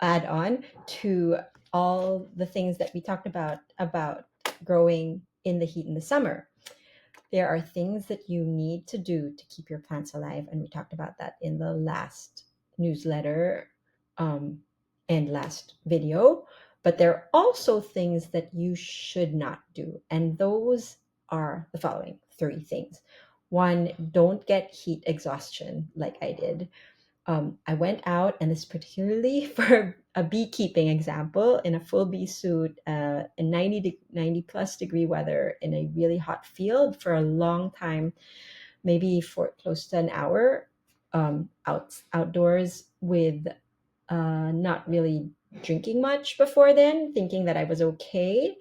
add on to all the things that we talked about growing in the heat in the summer. There are things that you need to do to keep your plants alive, and we talked about that in the last newsletter um, and last video. But there are also things that you should not do, and those are the following three things. One, don't get heat exhaustion like I did. I went out, and this particularly for a beekeeping example, in a full bee suit, in 90 plus degree weather in a really hot field for a long time, maybe for close to an hour, outdoors with not really drinking much before then, thinking that I was okay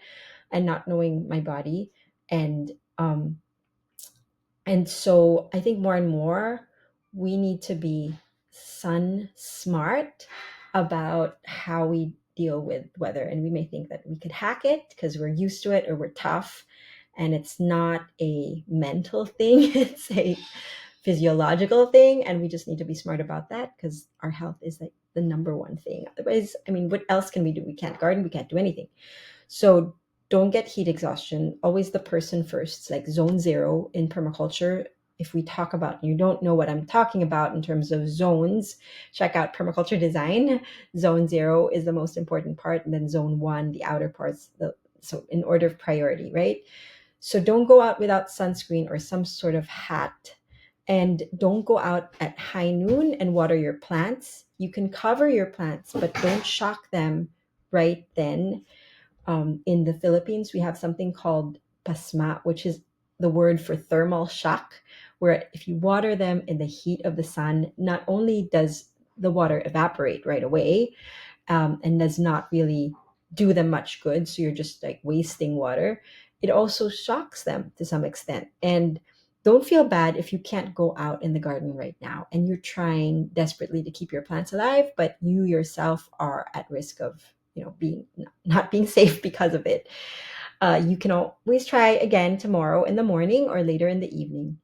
and not knowing my body. And um, and so I think more and more we need to be sun smart about how we deal with weather. And we may think that we could hack it because we're used to it or we're tough. And it's not a mental thing, it's a physiological thing. And we just need to be smart about that because our health is like the number one thing. Otherwise, I mean, what else can we do? We can't garden, we can't do anything. So don't get heat exhaustion. Always the person first. It's like zone zero in permaculture. If we talk about, you don't know what I'm talking about in terms of zones, check out permaculture design. Zone zero is the most important part, and then zone one, the outer parts. So in order of priority, right? So don't go out without sunscreen or some sort of hat. And don't go out at high noon and water your plants. You can cover your plants, but don't shock them right then. In the Philippines, we have something called pasma, which is the word for thermal shock, where if you water them in the heat of the sun, not only does the water evaporate right away, and does not really do them much good, so you're just like wasting water, it also shocks them to some extent. And don't feel bad if you can't go out in the garden right now and you're trying desperately to keep your plants alive, but you yourself are at risk of being not being safe because of it. You can always try again tomorrow in the morning or later in the evening.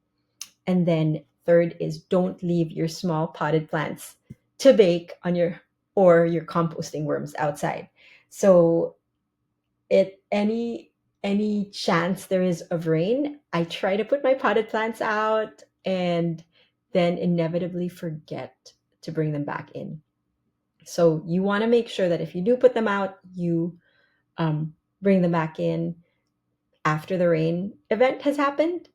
And then third is don't leave your small potted plants to bake on your composting worms outside. So it any chance there is of rain, I try to put my potted plants out and then inevitably forget to bring them back in. So you want to make sure that if you do put them out, you bring them back in after the rain event has happened.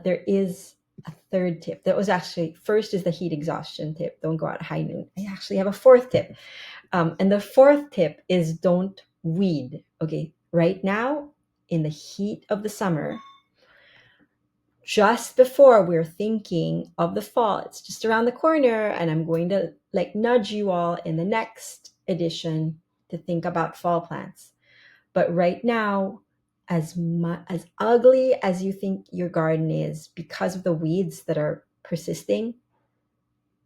There is a third tip. That was actually first is the heat exhaustion tip. Don't go out high noon. I actually have a fourth tip. And the fourth tip is don't weed. Okay, right now in the heat of the summer, just before we're thinking of the fall, it's just around the corner, and I'm going to like nudge you all in the next edition to think about fall plants. But right now, as ugly as you think your garden is because of the weeds that are persisting,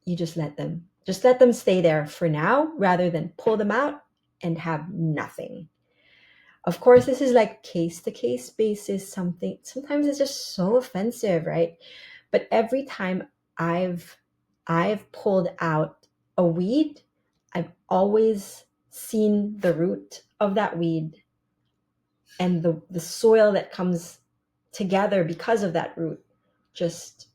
you just let them stay there for now rather than pull them out and have nothing. Of course, this is like case to case basis. Sometimes it's just so offensive, right? But every time I've I've pulled out a weed, I've always seen the root of that weed and the soil that comes together because of that root just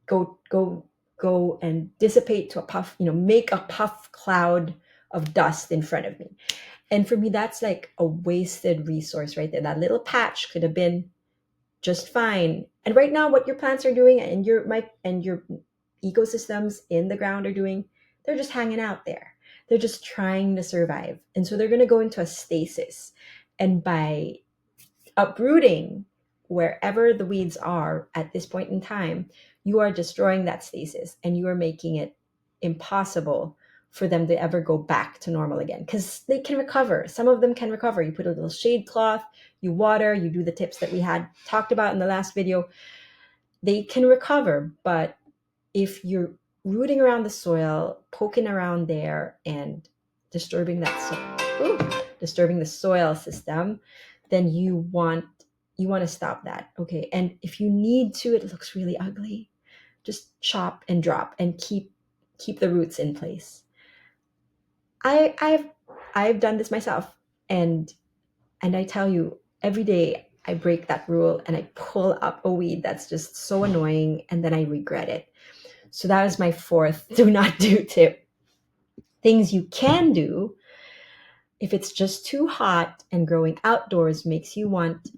go and dissipate to a puff, make a puff cloud of dust in front of me. And for me, that's like a wasted resource right there. That little patch could have been just fine. And right now, what your plants are doing and your ecosystems in the ground are doing, they're just hanging out there. They're just trying to survive. And so they're going to go into a stasis. And by uprooting wherever the weeds are at this point in time, you are destroying that stasis and you are making it impossible for them to ever go back to normal again, because they can recover. Some of them can recover. You put a little shade cloth, you water, you do the tips that we had talked about in the last video, they can recover. But if you're rooting around the soil, poking around there and disturbing disturbing the soil system, then you want to stop that. Okay. And if you need to, it looks really ugly, just chop and drop and keep the roots in place. I've done this myself, and I tell you, every day I break that rule and I pull up a weed that's just so annoying, and then I regret it. So that is my fourth do not do tip. Things you can do if it's just too hot and growing outdoors makes you want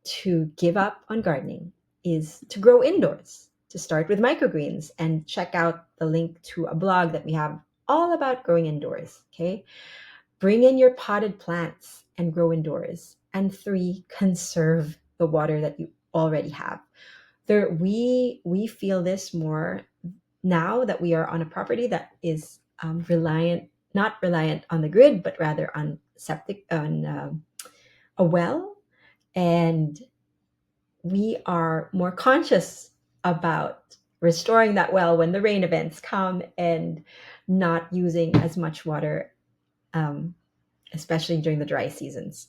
to give up on gardening is to grow indoors, to start with microgreens and check out the link to a blog that we have all about growing indoors. Okay. Bring in your potted plants and grow indoors. And three, conserve the water that you already have. We feel this more now that we are on a property that is reliant, not reliant on the grid, but rather on septic, on a well. And we are more conscious about restoring that well when the rain events come and not using as much water, um, especially during the dry seasons.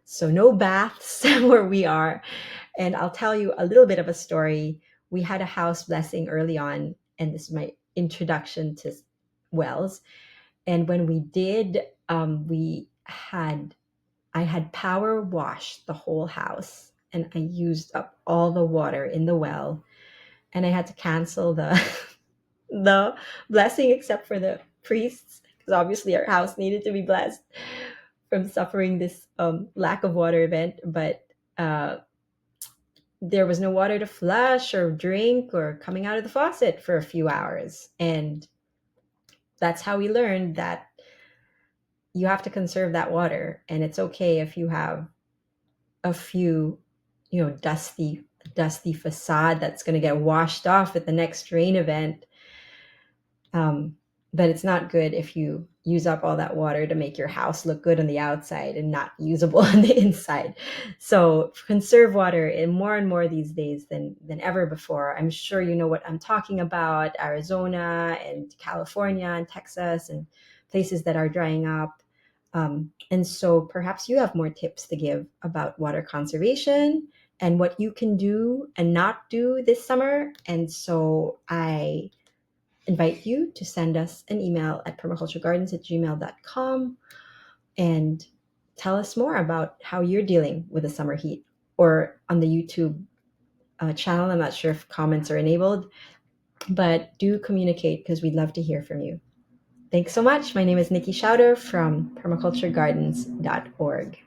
So, no baths where we are. And I'll tell you a little bit of a story. We had a house blessing early on, and this is my introduction to wells. And when we did, we had I had power washed the whole house, and I used up all the water in the well, and I had to cancel the the blessing except for the priests, because obviously our house needed to be blessed from suffering this lack of water event. But uh, there was no water to flush or drink or coming out of the faucet for a few hours, and that's how we learned that you have to conserve that water, and it's okay if you have a few, dusty facade that's going to get washed off at the next rain event. um, but it's not good if you use up all that water to make your house look good on the outside and not usable on the inside. So conserve water and more these days than ever before. I'm sure you know what I'm talking about: Arizona and California and Texas and places that are drying up. And so perhaps you have more tips to give about water conservation and what you can do and not do this summer. And so I invite you to send us an email at permaculturegardens@gmail.com and tell us more about how you're dealing with the summer heat, or on the YouTube channel. I'm not sure if comments are enabled, but do communicate because we'd love to hear from you. Thanks so much. My name is Nikki Schauder from permaculturegardens.org.